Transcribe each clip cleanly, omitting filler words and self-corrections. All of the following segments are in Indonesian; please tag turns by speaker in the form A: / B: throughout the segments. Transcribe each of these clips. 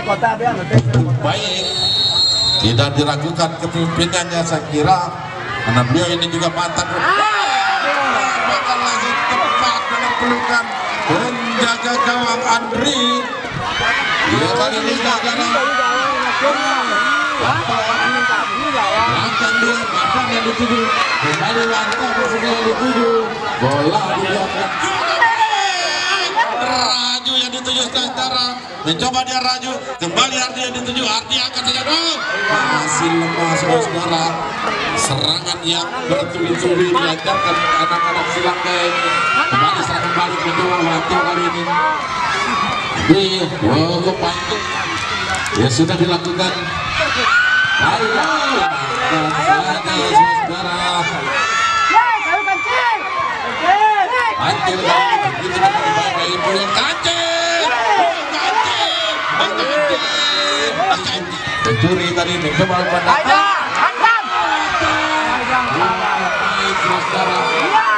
A: Kota.
B: Baik, tidak diragukan kepemimpinannya, saya kira karena beliau ini juga mantan bakal langsung tepat dengan pelukan penjaga gawang Andri. Dia kali ini gagal. Langkah dia, bahkan yang dituju kembali langkah maksudnya yang dituju bola dibiarkan. Raju yang dituju sekarang mencoba dia raju kembali, Ardi yang dituju, Ardi akan saja masih lemah saudara. Serangan yang bertubi-tubi dilancarkan anak-anak Silangga ini. Kembali serangan balik mencoba Wanto kali ini. Pemain ya sudah dilakukan. Ayo, saudara. Antil begitu berbahaya ibu yang kancing. Pencuri tadi mencoba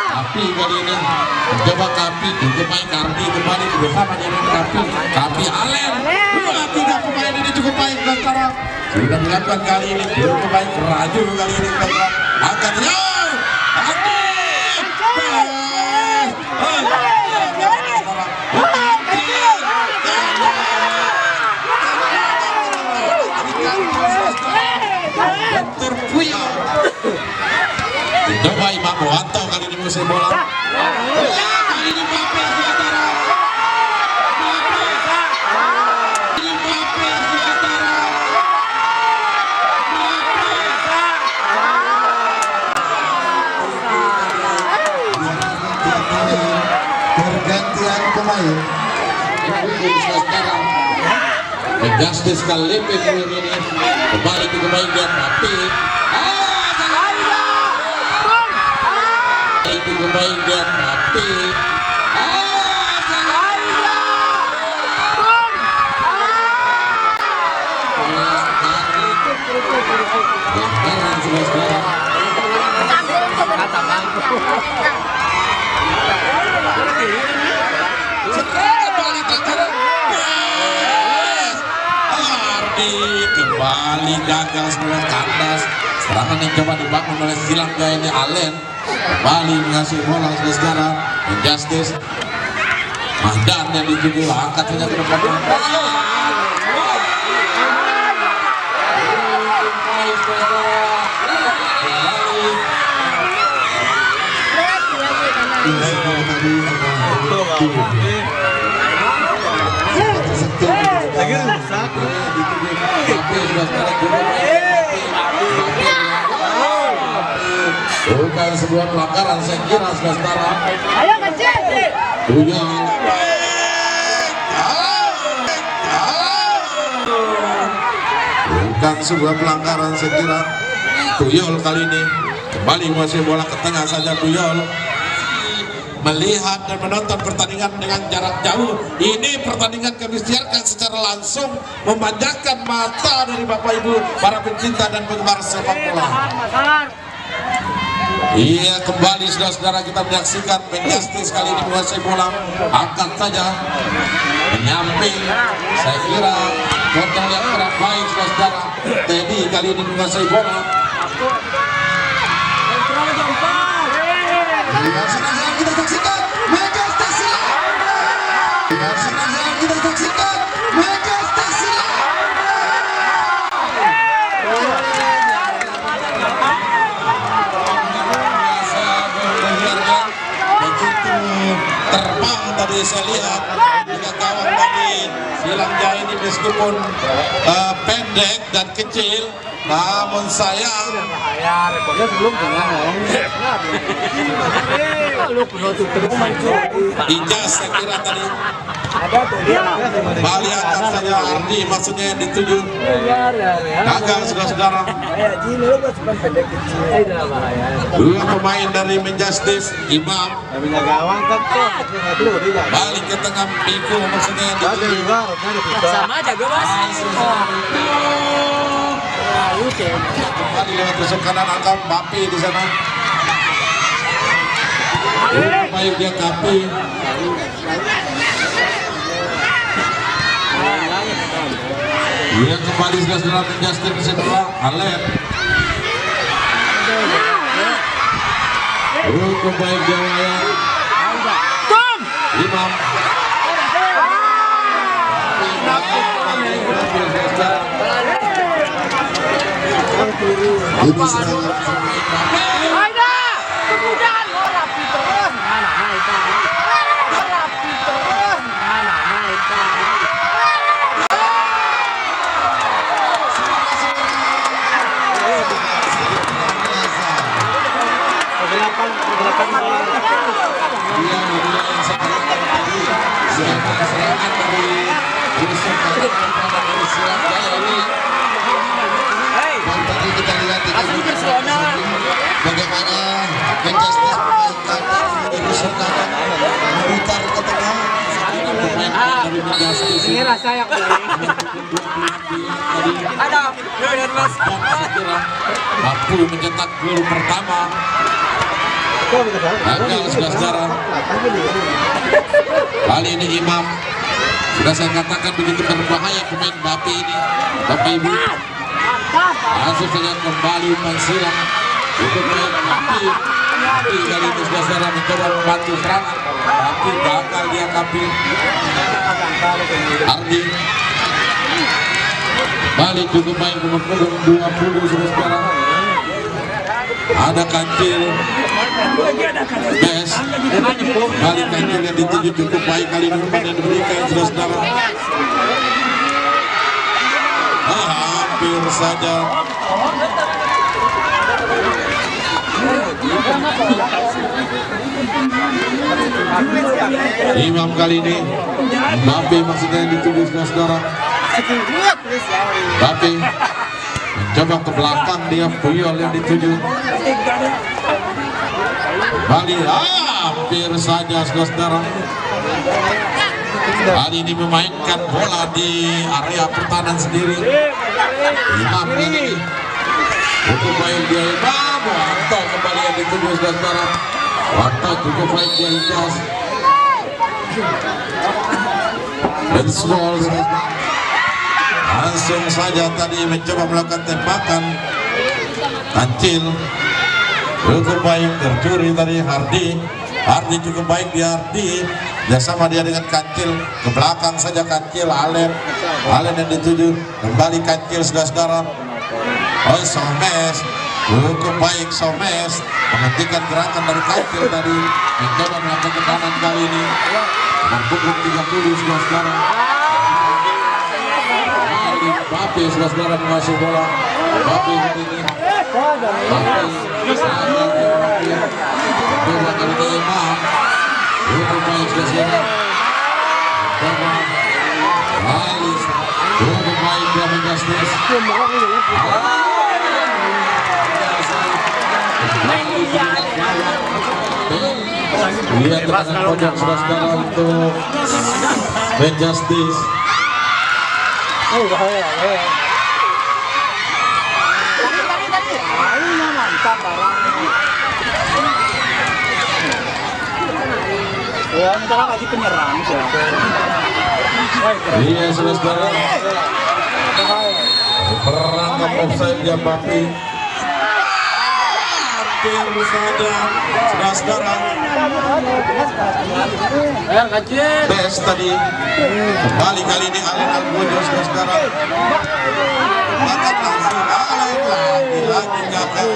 B: Kapi kali ini mencoba Kapi juga main Kardi kembali bersama dengan Kapi Alen. Tiga pemain ini cukup baik antara sudah dilakukan kali ini cukup baik. Raju kali ini angkat jauh terpuyang. Coba Imam Wanto kali ini musim bola. Kali ini Mbappe sementara. Pergantian pemain. Justice kali ini kembali ke pemain dan Mbappe. Itu pemain dan Mbappe. Kembali gagal sebuah kandas. Serangan yang coba dibangun oleh Silangga ini Alen kembali mengasih bola sekarang. Injustice Mahdan yang dituju angkat saja ke depan. Bukan sebuah pelanggaran, saya kira saudara.
A: Ayo kecil.
B: Bukan sebuah pelanggaran, saya kira. Tuyol kali ini kembali masih bola ke tengah saja. Tuyol melihat dan menonton pertandingan dengan jarak jauh. Ini pertandingan kami siarkan secara langsung, memanjakan mata dari Bapak Ibu para pencinta dan penggemar sepak bola. Iya, kembali saudara-saudara kita menyaksikan Injustice kali ini menguasai bola. Angkat saja menyamping, saya kira kontrol yang kurang baik saudara. Teddy kali ini menguasai bola. Senang-senang kita saksikan Injustice. Senang-senang kita saksikan Injustice. Terbang tadi saya lihat dengan gawang tadi Silangga ini meskipun pendek dan kecil, namun sayang Ijas saya kira tadi Bali akan saja Ardi maksudnya yang dituju gagal saudara-saudara. Dua pemain dari Injustice, Imam balik ke tengah Miko maksudnya yang dituju
A: Sama aja gue mas.
B: kembali lewat tusuk kanan angkat Mbappe di sana. Baik dia Kapi. Dia kembali sudah menjaskan sebelah Alep. Baik dia Wayan. Imam. Ini kita lihat bagaimana Manchester memutar ke tengah.
A: Ini rasa yang ada Mas.
B: Mampu mencetak gol pertama. Gagal saudara. Kali ini Imam sudah saya katakan begitu berbahaya pemain Bapi ini. Bapak Ibu langsung saja kembali mensilang untuk pemain Bapi. Bapi kali ini saudara mencoba membantu serangan, tapi gagal dia Bapi. Ardi balik cukup baik nomor 20 saudara. Ada Kancil Bes balik Kancil yang dituju cukup baik kali ini pada diberikan saudara. Hampir saja Imam kali ini Mbappe maksudnya dituju saudara. Mbappe mencoba ke belakang, dia Puyol yang dituju. Bali hampir saja saudara. Kali ini memainkan bola di area pertahanan sendiri. Imam ini cukup baik dia Imam. Wanto kembali yang dituju saudara. Wanto cukup baik dia Ijas. Dan small langsung saja tadi mencoba melakukan tembakan. Kancil cukup baik tercuri tadi Hardi. Hardi cukup baik di Hardi. Ya sama dia dengan Kancil, ke belakang saja Kancil. Alen yang dituju kembali Kancil saudara. Oh Somes cukup baik Somes menghentikan gerakan dari Kancil tadi, mencoba melakukan tekanan kali ini berpukul 30 saudara. Bapi saudara menguasai bola. Bapi ini Bapi coba kali ini Imam cukup baik saudara. Alis cukup baik dia menjastis. Lihat tekanan pojok saudara untuk menjastis.
A: Ya, entar lagi penyerang sih.
B: Iya saudara. Perangkap offside dia Bapi. Hampir saja saudara. Bes tadi kembali kali ini Alen Albojo saudara. Makan langsung Alen lagi gagal.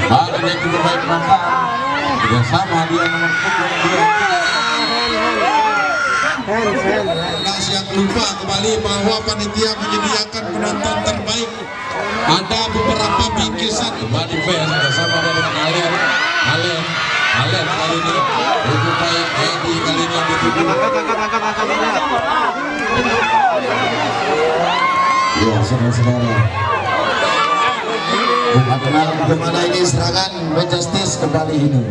B: Alen yang juga baik makan. Tidak sama dia nomor punggung 2. Yang lupa kembali bahwa panitia menyediakan penonton terbaik. Ada beberapa bingkisan kembali fans bersama dengan Alen kali ini cukup baik. Edi kali ini yang dituju. Ya saudara-saudara, bagaimana ini serangan Manchester kembali ini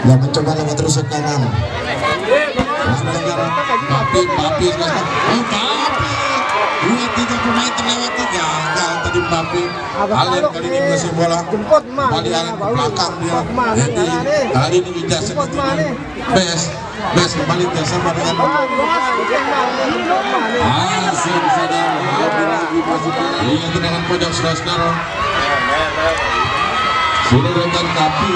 B: yang mencoba lewat rusuk kanan. Papi 2-3 pemain terlewati gagal tadi Mbappe. Alen kali ini menguasai bola. Kembali Alen ke belakang dia. Jadi kali ini Ijazah dituju. Bes kembali bersama dengan Asin saja. Iya tendangan pojok saudara. Sudah datang tapi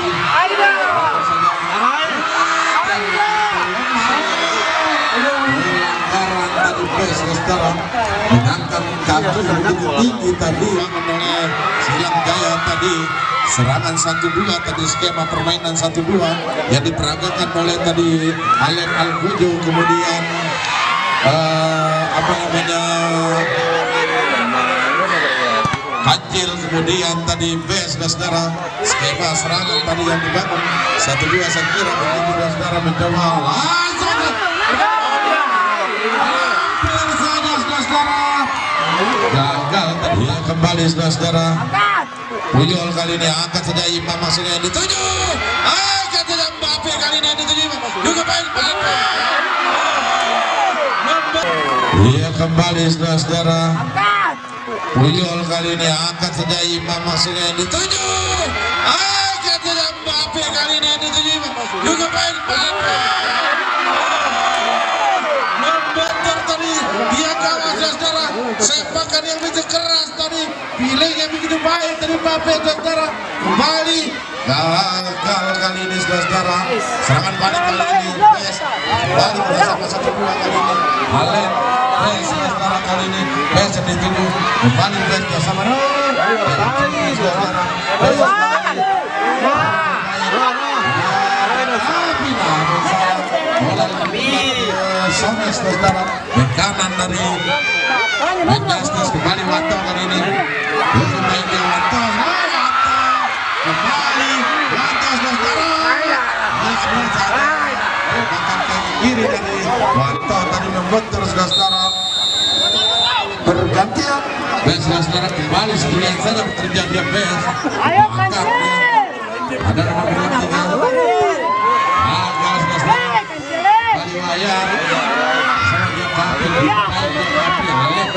B: pelanggaran tadi Bes saudara mengangkat kaki yang begitu tinggi tadi oleh Silang Jaya tadi. Serangan 1-2 tadi, skema permainan 1-2 yang diperagakan oleh tadi Alek Al-Gujo, kemudian Kancil, kemudian tadi Bes saudara. Skema serangan tadi yang dibangun 1-2 saya kira begitu saudara mencoba langsung hampir saja saudara gagal tadi ya, kembali saudara. Puyol kali ini angkat saja Imam, maksudnya yang dituju. Angkat saja Mbappe kali ini yang dituju. Juga main Mbappe. Iya kembali saudara. Puyol kali ini angkat saja Imam, maksudnya yang dituju. Angkat saja Mbappe kali ini yang dituju. Juga main Mbappe. Membentur tadi. Dia kalah saudara. Sepakan yang begitu keras tadi. Pilih yang begitu baik dari Mbappe saudara. Kembali gagal kali ini saudara. Serangan balik kali ini Bes kembali bersama 1-2 kali ini Alen Bes saudara kali ini Bes yang dituju. Kembali Bes bersama saudara. Somes saudara. Kanan dari Menjastas kembali Wanto kali ini. Untuk mainnya Wanto. Kembali Wanto saudara. Bahkan kaki kiri dari Wanto tadi membentur saudara. Pergantian Bes saudara kembali sekalian saja bekerja dia Bes. Angkat dia. Ada nomor 23. Gagal saudara. Kembali Wayan.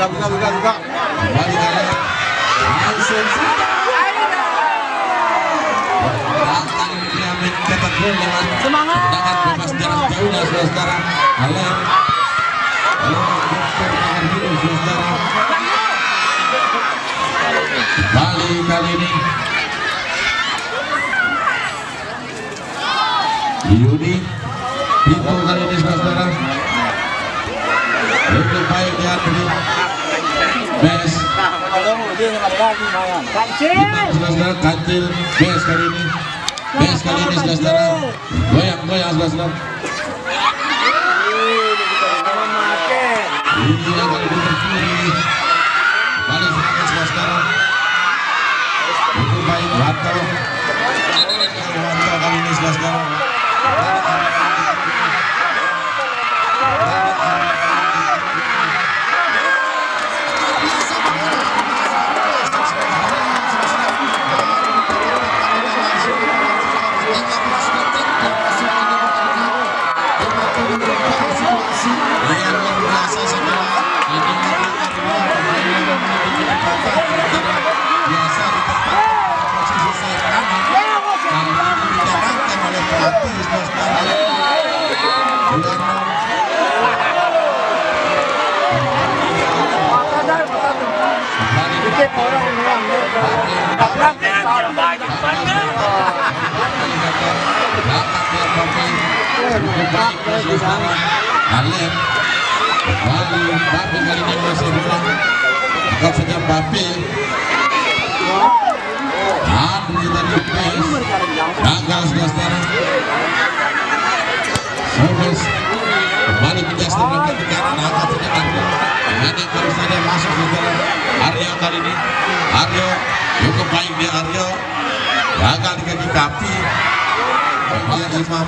B: Buka. Kembali Alek. Langsung akan dia mencetak gol lewat tendangan bebas jarak jauh saudara. Alek. Saudara. Kembali kali ini Yudi Pintu kali ini saudara. Lebih baik dia beri Bes Kancil Bes kali ini saudara. Goyang saudara. Iya kali ini terkiri. Balik serangan saudara. Lebih baik Wanto kali ini saudara. Alek lalu Mbappe kali ini masih bilang akan saja Mbappe. Aduh tadi Bes gagal saudara. Somes kembali Menjastas ke kanan, angkat saja Aryo. Ini baru saja masuk saudara. Aryo kali ini cukup baik dia Aryo. Gagal di kaki kaki. Kemudian Imam.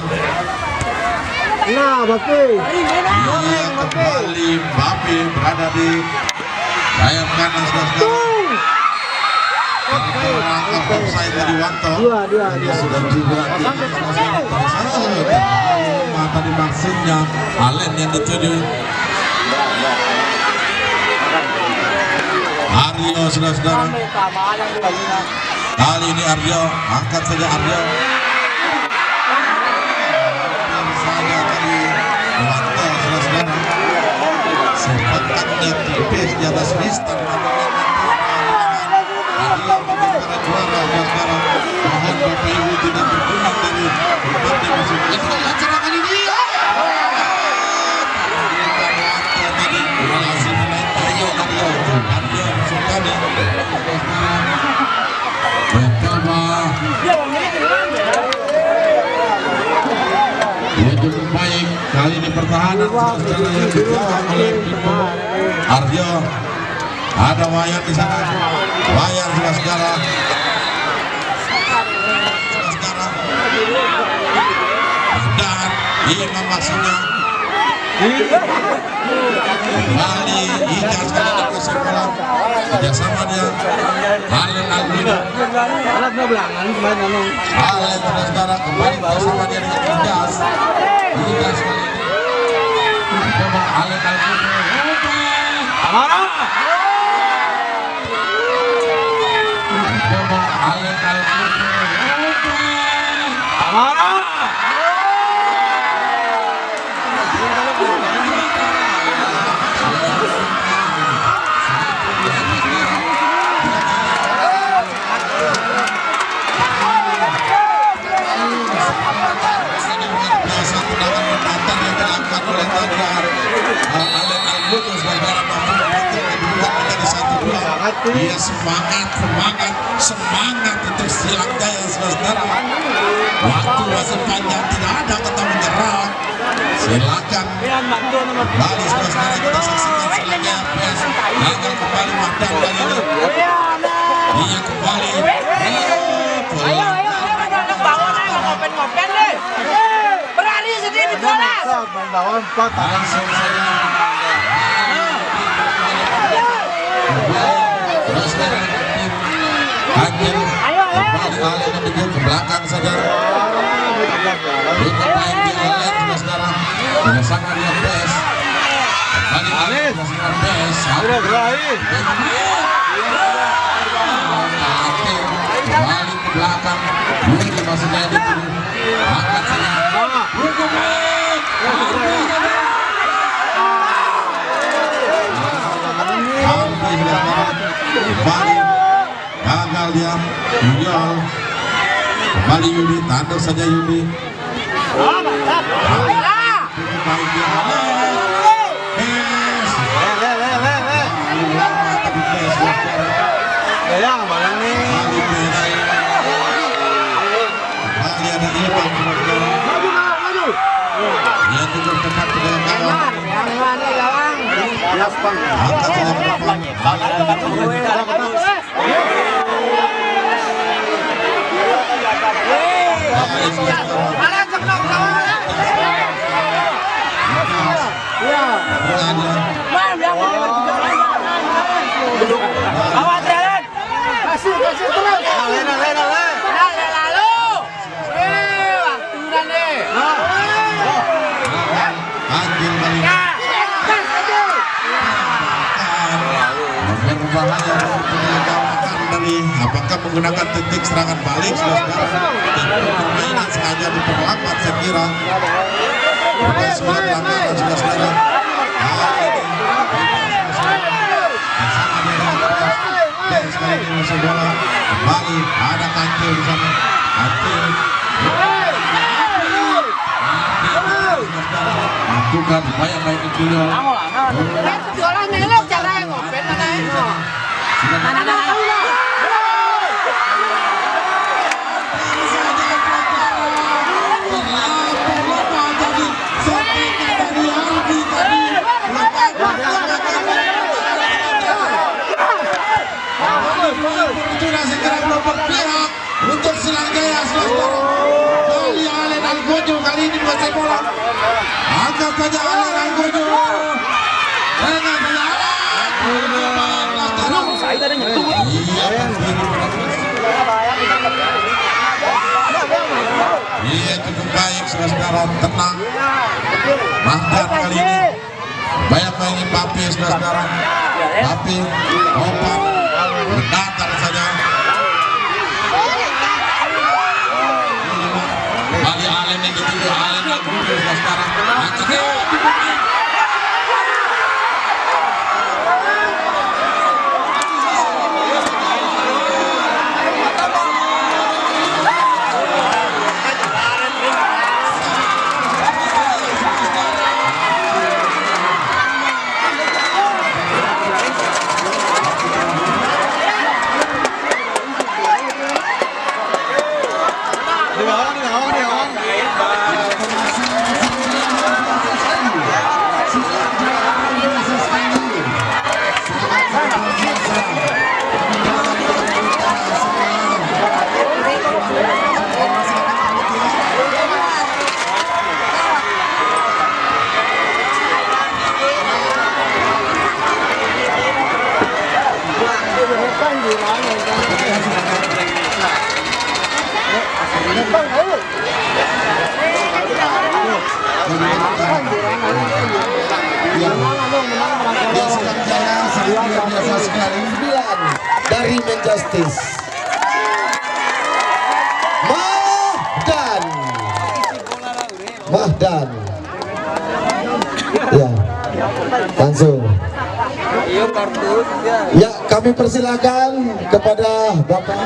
C: Nah, Mbappe.
B: Iya kembali Mbappe berada di sayap kanan saudara. Angkat offside dari Wanto.
C: Dua.
B: Sudah juga tadi maksudnya Alen yang dituju. Hari Aryo, saudara-saudara. Kali ini Aryo, angkat saja Aryo. Saya tadi Wanto, saudara-saudara. Sepakatnya tipis di atas listan. Aryo menjadi para juara, saudara. Mohon Bapak Ibu tidak berkenan dari tempatnya masing-masing. Acara kali ini. Ya cukup baik kali ini pertahanan secara yang dijaga oleh Bimo Aryo. Ada Wayan di sana, Wayan saudara-saudara. Dan Imam maksudnya kembali Ika sekali lagi sekolah kerjasama dia Alen Alvino Alen saudara kembali bersama dia dengan Ijas sekali ini coba Alen Alvino coba Alen Alvino dia semangat untuk silang jaya saudara. Waktu masih panjang, tidak ada kata menyerah. Silakan kembali saudara, kita saksikan silang jaya PS gagal kembali Mahdan kali ini. Dia kembali
C: ngopen deh, berani sedih di kelas
B: langsung saja Angin kembali alih menuju ke belakang saja. Itu main di oleh saudara bersama dia PS. Kembali alih bersama PS. Kembali ke belakang. Yudi maksudnya di sini. Angkat saja. Kembali gagal dia Yul kembali Yudi tanduk saja Yudi dia cukup dekat dengan kawan angkat saja ke depan berbahaya dari apakah menggunakan teknik serangan balik saudara permainan sengaja diperlambat saya kira bukan sebuah pelanggaran saudara sekali ini masuk bola kembali ada Kancil di sana Kancil lakukan upaya main itu
C: sekolah nelok cara yang ngopen
B: sudah segera berpihak untuk Silang Jaya kali Alen Algojo kali ini menguasai bola angkat saja Alen Algojo dengan iya cukup baik saudara tenang Mahdan kali ini banyak mainin Papi saudara Papi Opan datar saja. Bagi Alen yang ketiga, Alen yang kedua sekarang.
D: Dia sedang jalan sangat luar biasa sekali. 9 dari Manjustice. Mahdan. Ya, langsung. Ya, kami persilakan kepada Bapak.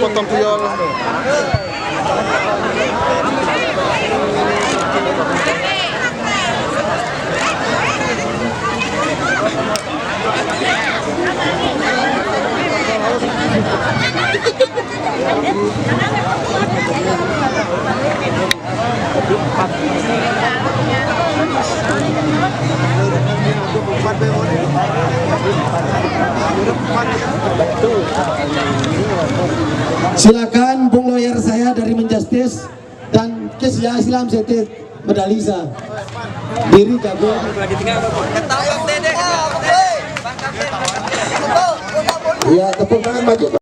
A: Potong piyol.
D: Silakan Bung Lawyer saya dari Manjustice dan Kesya Islam Setit Medalisa. Diri jago. Ya, tepuk tangan maju.